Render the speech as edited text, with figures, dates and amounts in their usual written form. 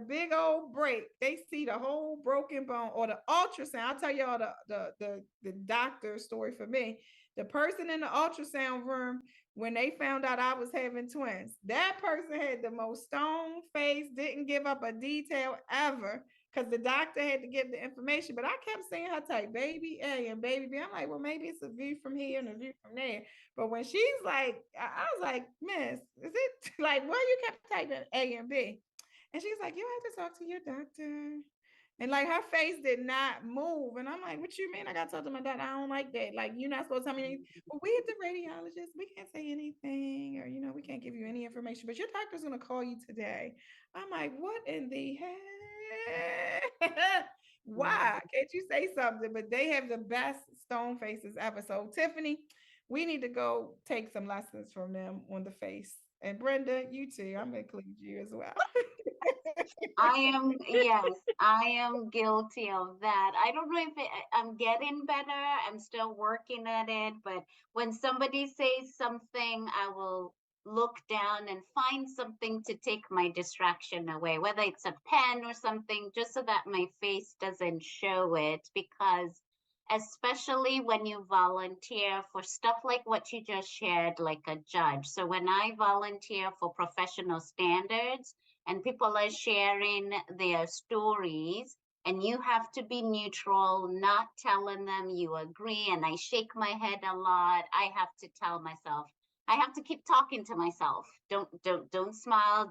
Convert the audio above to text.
a big old break. They see the whole broken bone or the ultrasound. I'll tell y'all the doctor story for me. The person in the ultrasound room, when they found out I was having twins, that person had the most stone face, didn't give up a detail ever because the doctor had to give the information. But I kept seeing her type baby A and baby B. I'm like, well, maybe it's a view from here and a view from there. But when she's like, I was like, Miss, is it like, well, you kept typing A and B? And she's like, you have to talk to your doctor. And like her face did not move. And I'm like, what you mean? I got to talk to my doctor. I don't like that. Like, you're not supposed to tell me anything. Well, we at the radiologist, we can't say anything, or we can't give you any information, but your doctor's gonna call you today. I'm like, what in the heck? Why can't you say something? But they have the best stone faces ever. So Tiffany, we need to go take some lessons from them on the face. And Brenda, you too. I'm gonna include you as well. Yes, I am guilty of that. I don't know if I'm getting better. I'm still working at it. But when somebody says something, I will look down and find something to take my distraction away, whether it's a pen or something, just so that my face doesn't show it. Because especially when you volunteer for stuff like what you just shared, like a judge. So when I volunteer for professional standards, and people are sharing their stories, and you have to be neutral, not telling them you agree. And I shake my head a lot. I have to tell myself, I have to keep talking to myself. Don't smile,